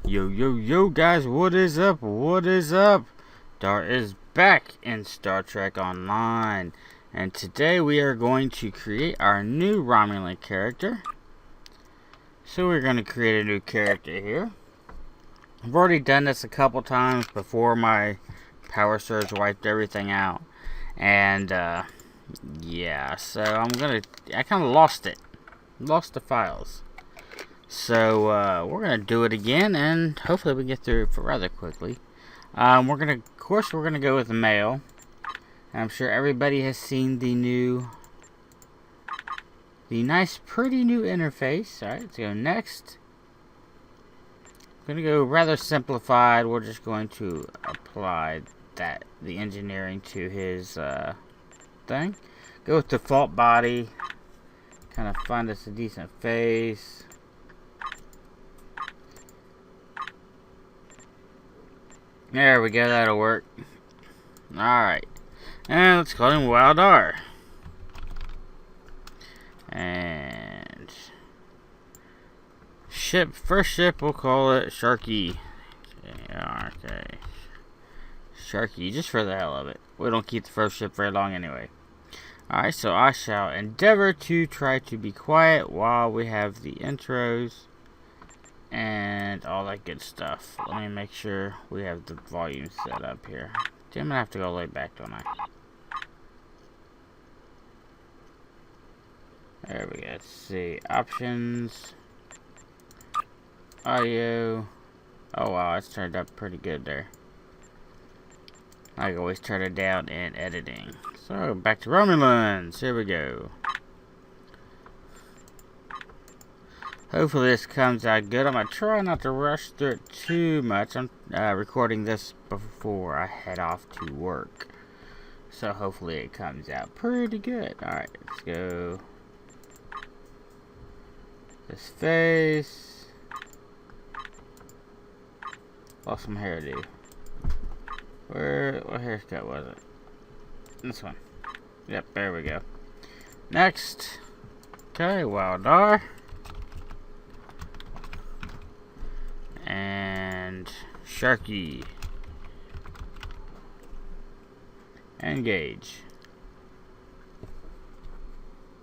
Yo guys, what is up? What is up? Dar is back in Star Trek Online, and today we are going to create our new Romulan character. So we're going to create a new character here. I've already done this a couple times before my power surge wiped everything out, and yeah, so I kind of lost the files. So we're gonna do it again, and hopefully we get through it rather quickly. Of course, we're gonna go with the male. I'm sure everybody has seen the nice, pretty new interface. All right, let's go next. I'm gonna go rather simplified. We're just going to apply the engineering to his thing. Go with default body. Kind of find us a decent face. There we go, that'll work. Alright. And let's call him WowDar. And first ship, we'll call it Sharky. Okay. Sharky, just for the hell of it. We don't keep the first ship very long anyway. Alright, so I shall endeavor to try to be quiet while we have the intros and all that good stuff. Let me make sure we have the volume set up here. Damn, I have to go way back, don't I? There we go. Let's see. Options. Audio. Oh wow, it's turned up pretty good there. I can always turn it down in editing. So, back to Romulans. Here we go. Hopefully this comes out good. I'm going to try not to rush through it too much. I'm recording this before I head off to work. So hopefully it comes out pretty good. Alright, let's go. This face. Lost some hairdo. What haircut was it? This one. Yep, there we go. Next. Okay, WowDar. And Sharky. Engage.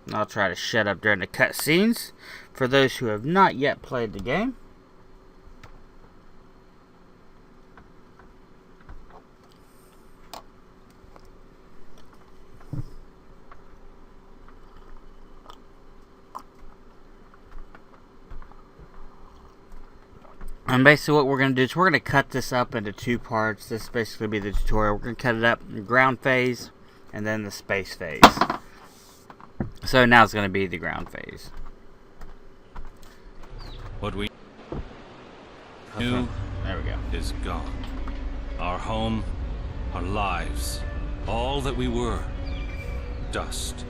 And I'll try to shut up during the cutscenes for those who have not yet played the game. And basically what we're going to do is we're going to cut this up into two parts. This basically be the tutorial. We're going to cut it up in the ground phase and then the space phase. So now it's going to be the ground phase. What we knew there we go. Is gone. Our home, our lives, all that we were, dust.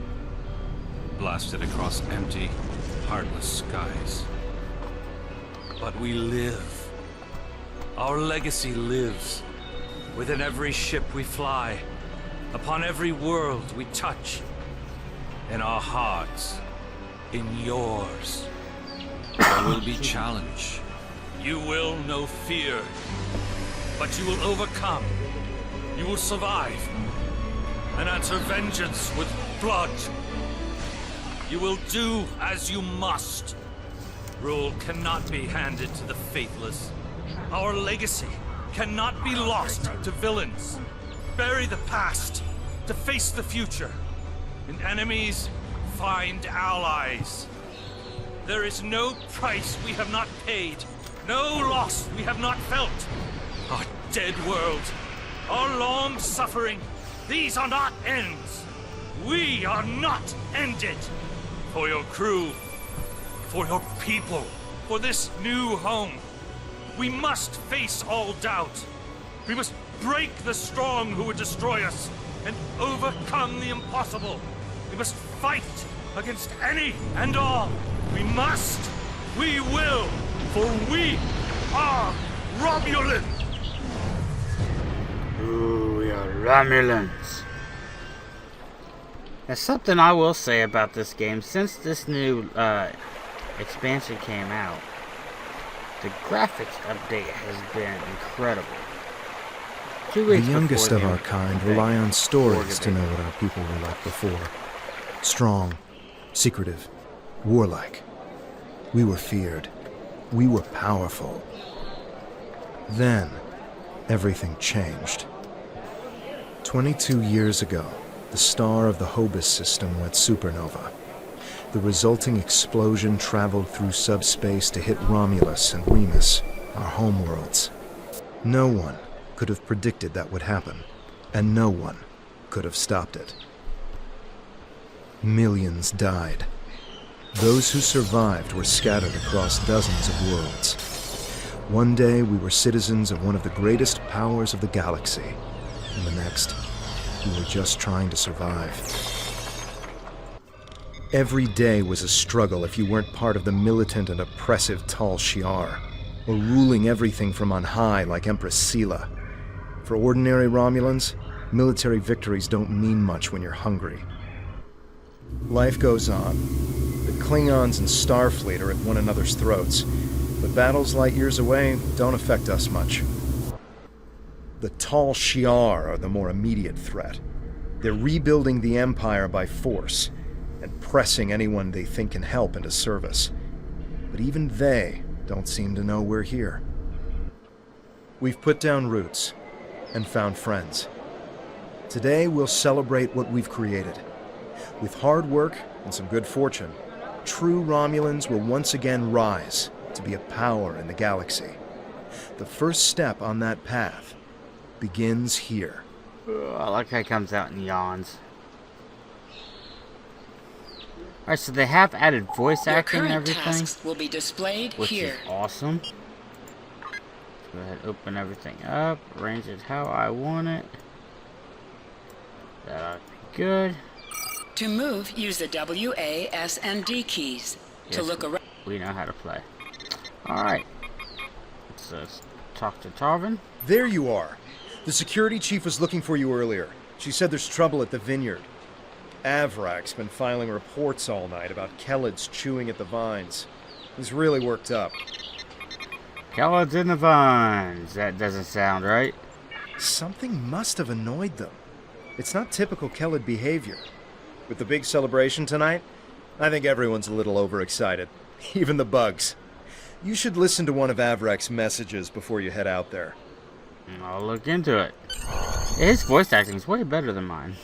Blasted across empty, heartless skies. But we live. Our legacy lives within every ship we fly, upon every world we touch, in our hearts, in yours. There will be challenge. You will know fear, but you will overcome. You will survive and answer vengeance with blood. You will do as you must. Rule cannot be handed to the faithless. Our legacy cannot be lost to villains. Bury the past to face the future. In enemies, find allies. There is no price we have not paid, no loss we have not felt. Our dead world, our long suffering, these are not ends. We are not ended. For your crew, for your people, for this new home. We must face all doubt. We must break the strong who would destroy us and overcome the impossible. We must fight against any and all. We must, we will, for we are Romulans. Ooh, we are Romulans. There's something I will say about this game. Since this new expansion came out, The graphics update has been incredible. The youngest of our kind rely on stories to know what our people were like before. Strong, secretive, warlike. We were feared. We were powerful. Then, everything changed. 22 years ago, the star of the Hobus system went supernova. The resulting explosion traveled through subspace to hit Romulus and Remus, our homeworlds. No one could have predicted that would happen, and no one could have stopped it. Millions died. Those who survived were scattered across dozens of worlds. One day we were citizens of one of the greatest powers of the galaxy, and the next, we were just trying to survive. Every day was a struggle if you weren't part of the militant and oppressive Tal Shiar, or ruling everything from on high like Empress Sela. For ordinary Romulans, military victories don't mean much when you're hungry. Life goes on. The Klingons and Starfleet are at one another's throats, but battles light years away don't affect us much. The Tal Shiar are the more immediate threat. They're rebuilding the Empire by force, and pressing anyone they think can help into service. But even they don't seem to know we're here. We've put down roots and found friends. Today we'll celebrate what we've created. With hard work and some good fortune, true Romulans will once again rise to be a power in the galaxy. The first step on that path begins here. I like how he comes out and yawns. Alright, so they have added voice acting and everything. Tasks will be displayed which here. Is awesome. Go ahead, open everything up, arrange it how I want it. That'll be good. To move, use the W, A, S, and D keys. Yes, to look around. We know how to play. Alright. Let's talk to Tarvin. There you are. The security chief was looking for you earlier. She said there's trouble at the vineyard. Avrak's been filing reports all night about Kellids chewing at the vines. He's really worked up. Kellids in the vines. That doesn't sound right. Something must have annoyed them. It's not typical Kellid behavior. With the big celebration tonight, I think everyone's a little overexcited. Even the bugs. You should listen to one of Avrak's messages before you head out there. I'll look into it. His voice acting is way better than mine.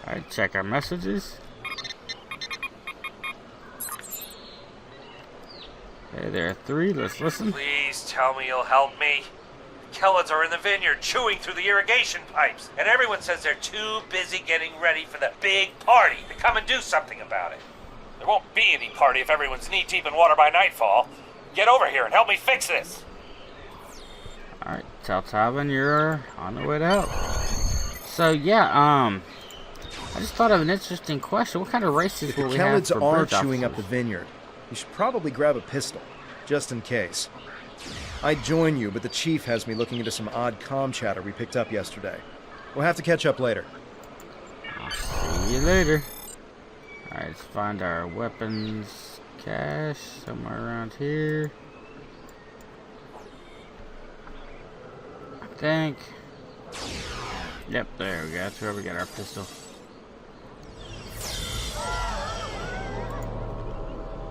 Alright, check our messages. Okay, there are 3. Let's listen. Please tell me you'll help me. Kellids are in the vineyard chewing through the irrigation pipes, and everyone says they're too busy getting ready for the big party to come and do something about it. There won't be any party if everyone's knee-deep in water by nightfall. Get over here and help me fix this. Alright, tell Tarvin you're on the way to help. So, yeah, I just thought of an interesting question. What kind of races will we have for If the Kellids are bridge chewing up the officers? vineyard, you should probably grab a pistol, just in case. I'd join you, but the chief has me looking into some odd comm chatter we picked up yesterday. We'll have to catch up later. I'll see you later. Alright, let's find our weapons cache somewhere around here. I think. Yep, there we go. That's where we got our pistol.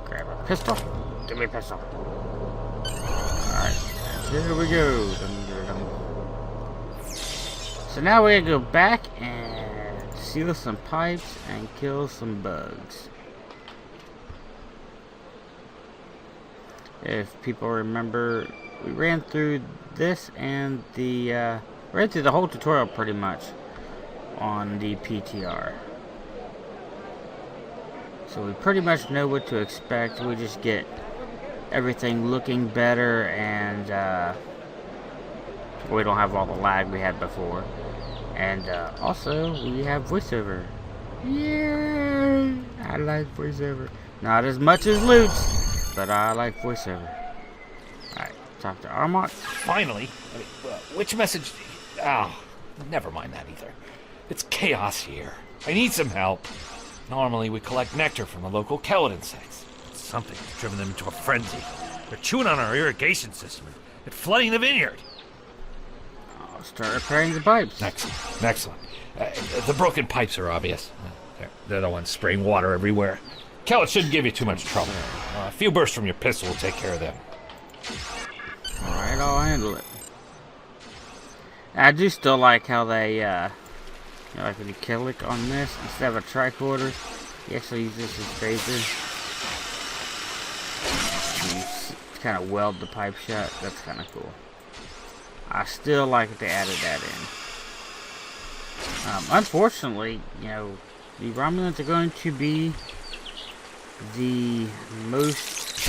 Grab a pistol. Give me a pistol. Alright, here we go. So now we go back and seal some pipes and kill some bugs. If people remember, we ran through this and ran through the whole tutorial pretty much on the PTR. So we pretty much know what to expect. We just get everything looking better, and we don't have all the lag we had before. And also, we have voiceover. Yay! I like voiceover. Not as much as Lutz, but I like voiceover. Alright, talk to Armok. Finally? Which message? Oh, never mind that either. It's chaos here. I need some help. Normally we collect nectar from the local Kellid insects. Something's driven them into a frenzy. They're chewing on our irrigation system and flooding the vineyard. I'll start repairing the pipes. Excellent. Excellent. The broken pipes are obvious. They're the ones spraying water everywhere. Kellet shouldn't give you too much trouble. A few bursts from your pistol will take care of them. Alright, I'll handle it. I do still like how they, you know, like when you click on this, instead of a tricorder, you actually use this as phaser. You kind of weld the pipe shut. That's kind of cool. I still like that they added that in. Unfortunately, you know, the Romulans are going to be the most...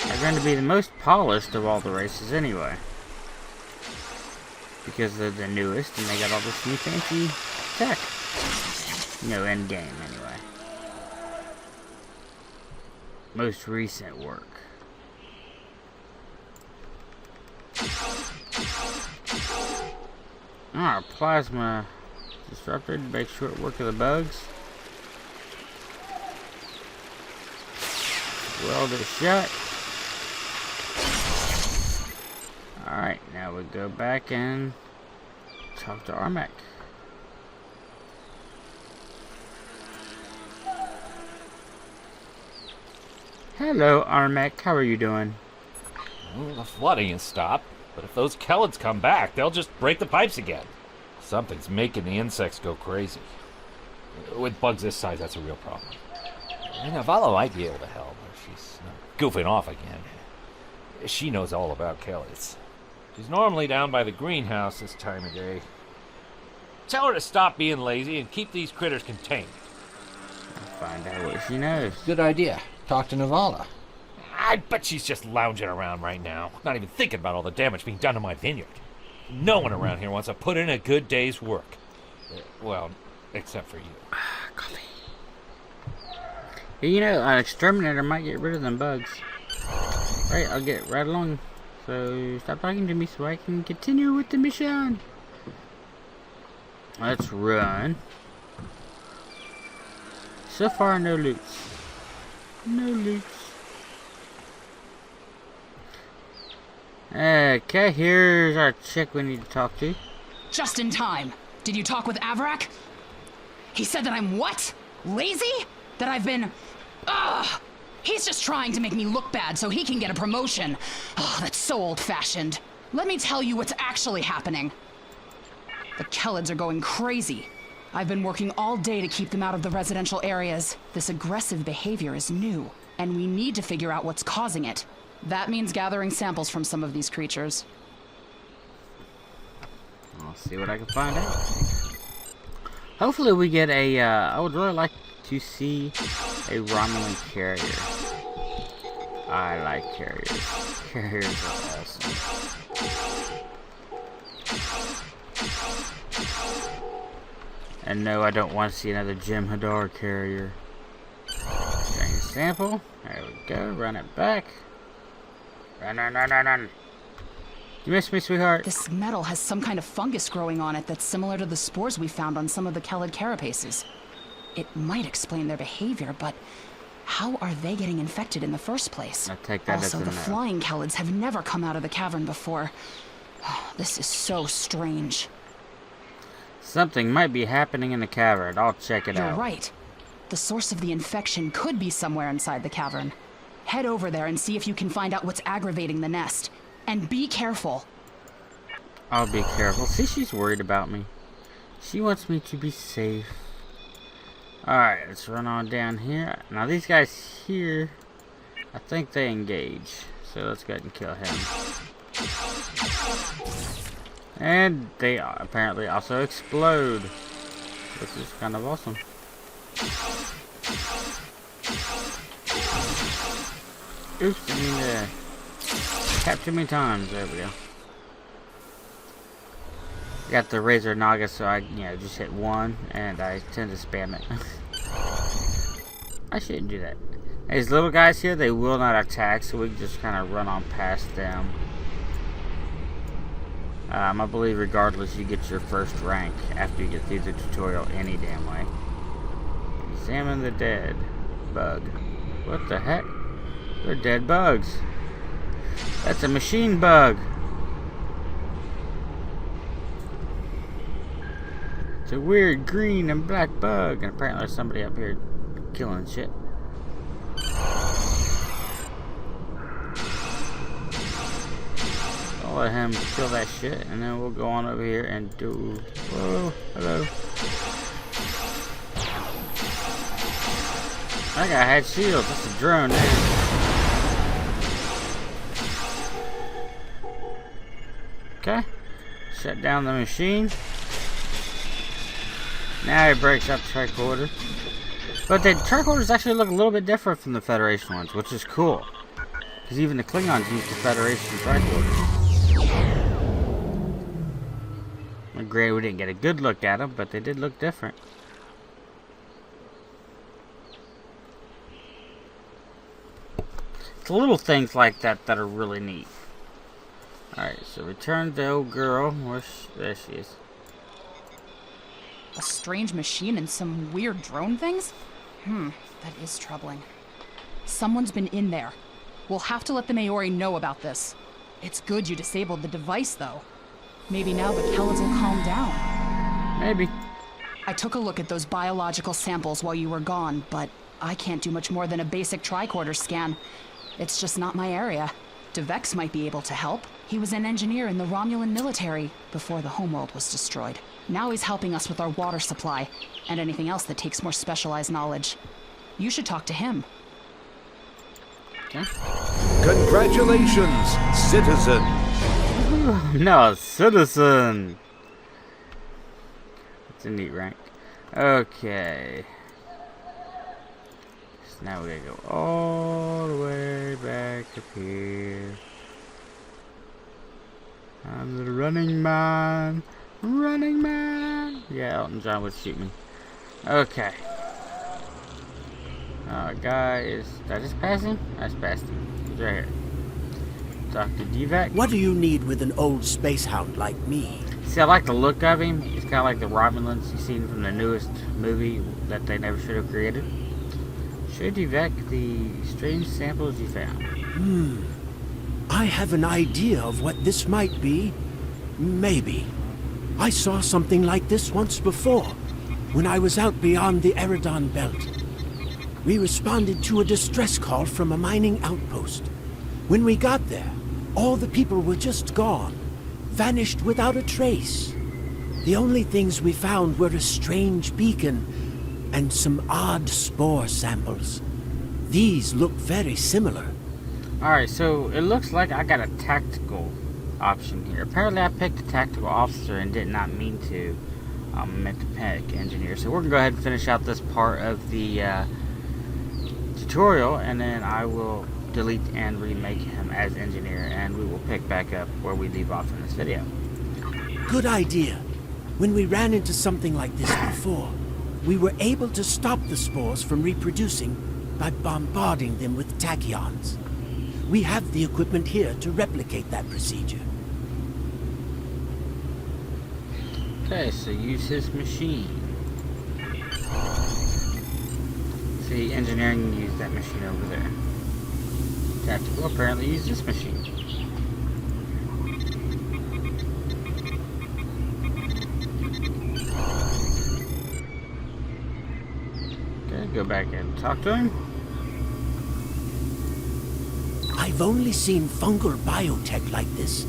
Are going to be the most polished of all the races anyway. Because they're the newest and they got all this new fancy tech. You know, end game anyway. Most recent work. Our plasma disruptor to make short work of the bugs. Weld it shut. Alright, now we go back and talk to Armac. Hello, Armac. How are you doing? Well, the flooding has stopped, but if those Kellets come back, they'll just break the pipes again. Something's making the insects go crazy. With bugs this size, that's a real problem. And Navala might be able to help if she's goofing off again. She knows all about Kellets. She's normally down by the greenhouse this time of day. Tell her to stop being lazy and keep these critters contained. I'll find out what she knows. Good idea. Talk to Navala. I bet she's just lounging around right now, not even thinking about all the damage being done to my vineyard. No one around here wants to put in a good day's work. Well, except for you. Coffee. You know, an exterminator might get rid of them bugs. Right, I'll get right along. So, stop talking to me so I can continue with the mission. Let's run. So far, no loots. No loots. Okay, here's our chick we need to talk to. Just in time. Did you talk with Avrak? He said that I'm what? Lazy? That I've been... Ugh! He's just trying to make me look bad so he can get a promotion. Oh, that's so old-fashioned. Let me tell you what's actually happening. The Kellets are going crazy. I've been working all day to keep them out of the residential areas. This aggressive behavior is new, and we need to figure out what's causing it. That means gathering samples from some of these creatures. I'll see what I can find out. Hopefully we get a, I would really like to see a Romulan carrier. I like carriers. Carriers are awesome. And no, I don't want to see another Jim Hadar carrier. Bring a sample. There we go. Run it back. Run, run, run, run, run. You miss me, sweetheart? This metal has some kind of fungus growing on it that's similar to the spores we found on some of the Kellid carapaces. It might explain their behavior, but how are they getting infected in the first place? I'll take that also, as a the no. flying Kellids have never come out of the cavern before. This is so strange. Something might be happening in the cavern. I'll check it out. You're right. The source of the infection could be somewhere inside the cavern. Head over there and see if you can find out what's aggravating the nest. And be careful. I'll be careful. See, she's worried about me. She wants me to be safe. Alright, let's run on down here. Now these guys here, I think they engage. So let's go ahead and kill him. And they apparently also explode. Which is kind of awesome. Oops, I mean tap too many times. There we go. Got the Razor Naga, so I, just hit one, and I tend to spam it. I shouldn't do that. These little guys here, they will not attack, so we can just kind of run on past them. I believe regardless, you get your first rank after you get through the tutorial any damn way. Examine the dead. bug. What the heck? They're dead bugs. That's a machine bug. It's a weird green and black bug, and apparently there's somebody up here killing shit. I'll let him kill that shit, and then we'll go on over here and do... Whoa, hello. That guy had shields. That's a drone, man. Okay. Shut down the machine. Now he breaks up the tricorder. But the tricorders actually look a little bit different from the Federation ones, which is cool. Because even the Klingons use the Federation tricorders. Granted, we didn't get a good look at them, but they did look different. It's little things like that that are really neat. Alright, so return the old girl. There she is. A strange machine and some weird drone things? That is troubling. Someone's been in there. We'll have to let the Maori know about this. It's good you disabled the device, though. Maybe now the Kellids will calm down. Maybe. I took a look at those biological samples while you were gone, but I can't do much more than a basic tricorder scan. It's just not my area. DeVex might be able to help. He was an engineer in the Romulan military before the homeworld was destroyed. Now he's helping us with our water supply and anything else that takes more specialized knowledge. You should talk to him. Okay. Congratulations, citizen! No, citizen! It's a neat rank. Okay. So now we gotta go all the way back up here. I'm the running man. Running man! Yeah, Elton John would shoot me. Okay. Guy is... Did I just pass him? I just passed him. He's right here. Dr. Devak. What do you need with an old space hound like me? See, I like the look of him. He's kind of like the Romulans you've seen from the newest movie that they never should have created. Show Devak the strange samples you found. I have an idea of what this might be. Maybe. I saw something like this once before, when I was out beyond the Eridon Belt. We responded to a distress call from a mining outpost. When we got there, all the people were just gone, vanished without a trace. The only things we found were a strange beacon and some odd spore samples. These look very similar. Alright, so it looks like I got a tactical option here. Apparently I picked a tactical officer and did not mean to. I meant to pick engineer. So we're going to go ahead and finish out this part of the tutorial, and then I will delete and remake him as engineer, and we will pick back up where we leave off in this video. Good idea. When we ran into something like this before, we were able to stop the spores from reproducing by bombarding them with tachyons. We have the equipment here to replicate that procedure. Okay, so use his machine. See, engineering used that machine over there. Tactical apparently used this machine. Okay, go back and talk to him. I've only seen fungal biotech like this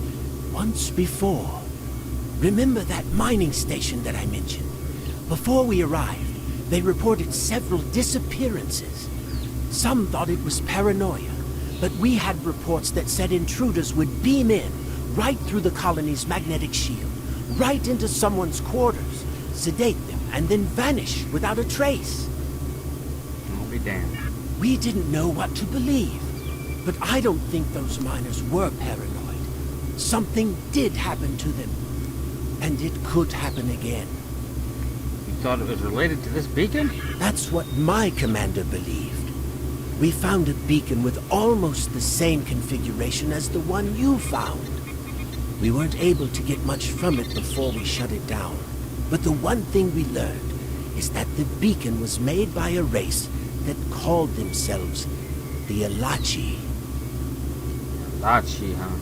once before. Remember that mining station that I mentioned? Before we arrived, they reported several disappearances. Some thought it was paranoia, but we had reports that said intruders would beam in right through the colony's magnetic shield, right into someone's quarters, sedate them, and then vanish without a trace. I'll be damned. We didn't know what to believe, but I don't think those miners were paranoid. Something did happen to them, and it could happen again. You thought it was related to this beacon? That's what my commander believed. We found a beacon with almost the same configuration as the one you found. We weren't able to get much from it before we shut it down. But the one thing we learned is that the beacon was made by a race that called themselves the Elachi. Lachi, huh?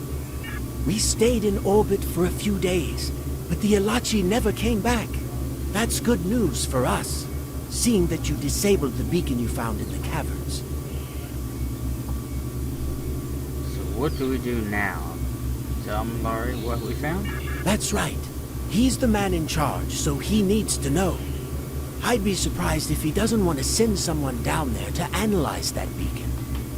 We stayed in orbit for a few days, but the Elachi never came back. That's good news for us, seeing that you disabled the beacon you found in the caverns. So what do we do now? Tell Mallory what we found? That's right. He's the man in charge, so he needs to know. I'd be surprised if he doesn't want to send someone down there to analyze that beacon.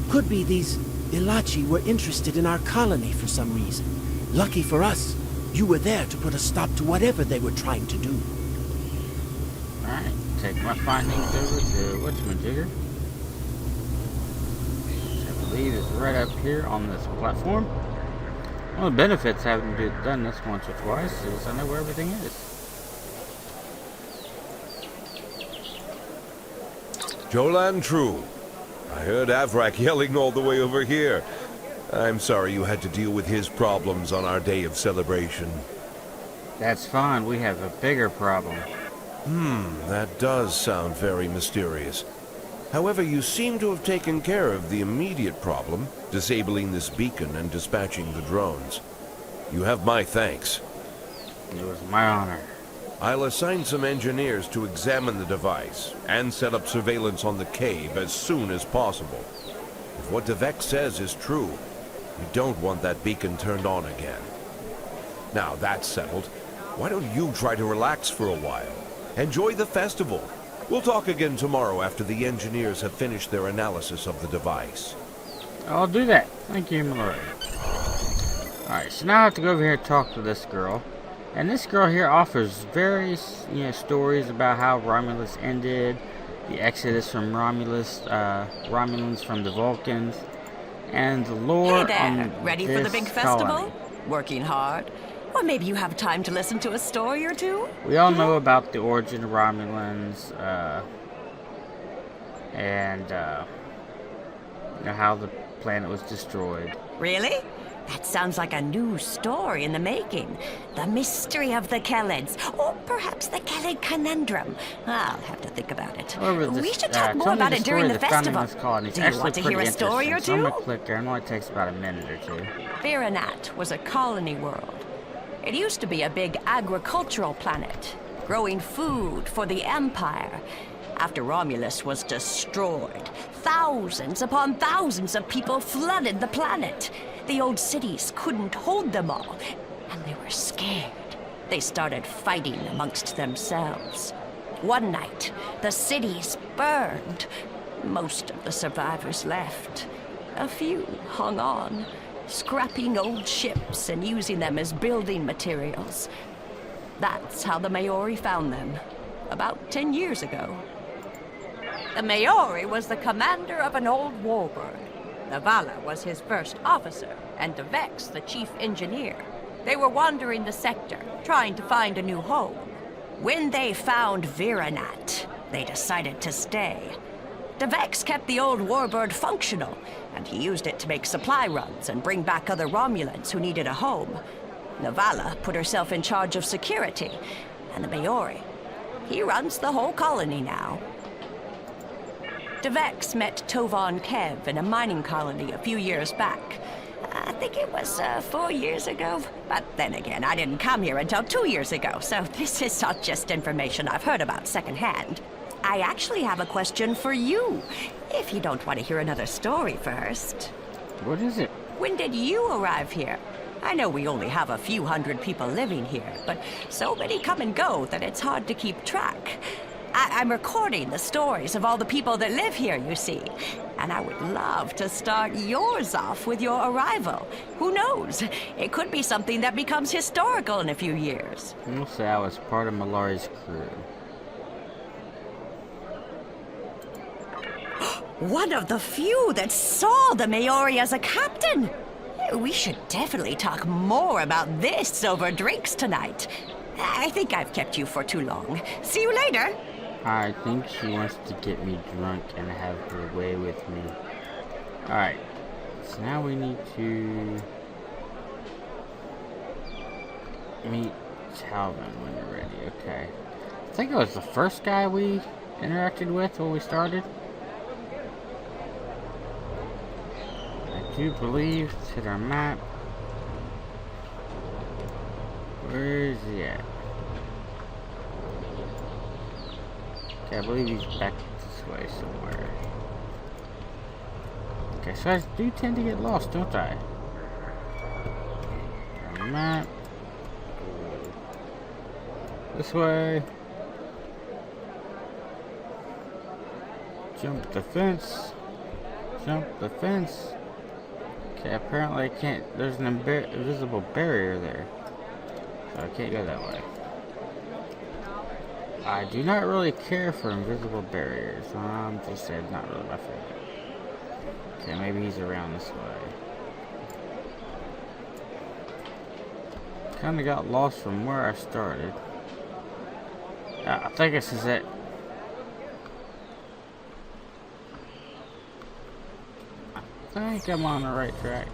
Could be these Elachi were interested in our colony for some reason. Lucky for us, you were there to put a stop to whatever they were trying to do. Alright, take my findings over to whatchamajigger. I believe it's right up here on this platform. One of the benefits of having done this once or twice is I know where everything is. Jolan True. I heard Avrak yelling all the way over here. I'm sorry you had to deal with his problems on our day of celebration. That's fine, we have a bigger problem. That does sound very mysterious. However, you seem to have taken care of the immediate problem, disabling this beacon and dispatching the drones. You have my thanks. It was my honor. I'll assign some engineers to examine the device and set up surveillance on the cave as soon as possible. If what Devek says is true, we don't want that beacon turned on again. Now that's settled, why don't you try to relax for a while? Enjoy the festival. We'll talk again tomorrow after the engineers have finished their analysis of the device. I'll do that. Thank you, Mallory. Alright, so now I have to go over here and talk to this girl. And this girl here offers various, stories about how Romulus ended, the exodus from Romulans from the Vulcans, and the lore Hey there, on ready for the this big festival? colony. Working hard? Or maybe you have time to listen to a story or two? We all know about the origin of Romulans, and how the planet was destroyed. Really? That sounds like a new story in the making. The mystery of the Khalids, or perhaps the Khalid conundrum. I'll have to think about it. We should talk more about it during the festival. Do you want to hear a story or two? I'm gonna click there. It only takes about a minute or two. Viranat was a colony world. It used to be a big agricultural planet, growing food for the Empire. After Romulus was destroyed, thousands upon thousands of people flooded the planet. The old cities couldn't hold them all, and they were scared. They started fighting amongst themselves. One night, the cities burned. Most of the survivors left. A few hung on, scrapping old ships and using them as building materials. That's how the Maori found them, about 10 years ago. The Maori was the commander of an old warbird. Navala was his first officer, and Devex the chief engineer. They were wandering the sector, trying to find a new home. When they found Viranat, they decided to stay. Devex kept the old warbird functional, and he used it to make supply runs and bring back other Romulans who needed a home. Navala put herself in charge of security, and the Maori. He runs the whole colony now. Devex met Tovan Kev in a mining colony a few years back. I think it was 4 years ago. But then again, I didn't come here until 2 years ago, so this is not just information I've heard about secondhand. I actually have a question for you, if you don't want to hear another story first. What is it? When did you arrive here? I know we only have a few hundred people living here, but so many come and go that it's hard to keep track. I'm recording the stories of all the people that live here, you see. And I would love to start yours off with your arrival. Who knows? It could be something that becomes historical in a few years. We'll say I was part of Mallory's crew. One of the few that saw the Maori as a captain. We should definitely talk more about this over drinks tonight. I think I've kept you for too long. See you later. I think she wants to get me drunk and have her way with me. Alright, so now we need to meet Talvin when you're ready. Okay. I think it was the first guy we interacted with when we started. do believe, let's hit our map. Where is he at? Okay, I believe he's back this way somewhere. Okay, so I do tend to get lost, don't I? Our map. This way. Jump the fence. Jump the fence. Okay, apparently I can't. There's an invisible barrier there. So I can't go that way. I do not really care for invisible barriers. I'm just saying, not really my favorite. Okay, maybe he's around this way. Kinda got lost from where I started. I think this is it. I think I'm on the right track.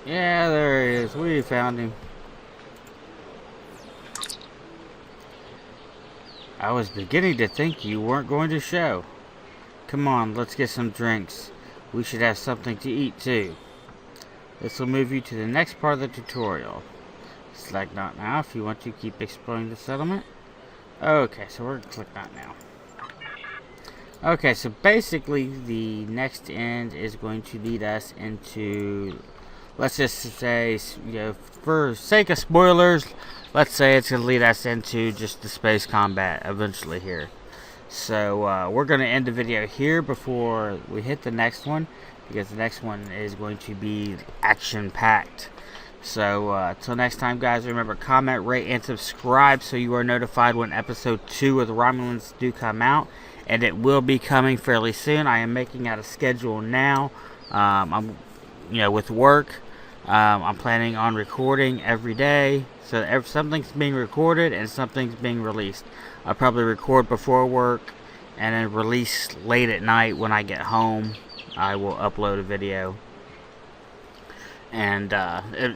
Yeah, there he is. We found him. I was beginning to think you weren't going to show. Come on, let's get some drinks. We should have something to eat too. This will move you to the next part of the tutorial. Select not now if you want to keep exploring the settlement. Okay, so we're going to click not now. Okay, so basically the next end is going to lead us into, let's just say, you know, for sake of spoilers, let's say it's going to lead us into just the space combat eventually here. So we're going to end the video here before we hit the next one, because the next one is going to be action-packed. So until next time, guys, remember, comment, rate, and subscribe so you are notified when episode 2 of the Romulans do come out. And it will be coming fairly soon. I am making out a schedule now. I'm, you know, with work, I'm planning on recording every day. So something's being recorded and something's being released. I'll probably record before work and then release late at night when I get home. I will upload a video. And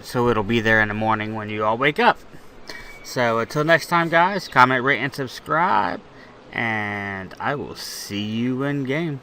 so it'll be there in the morning when you all wake up. So until next time, guys, comment, rate, and subscribe. And I will see you in game.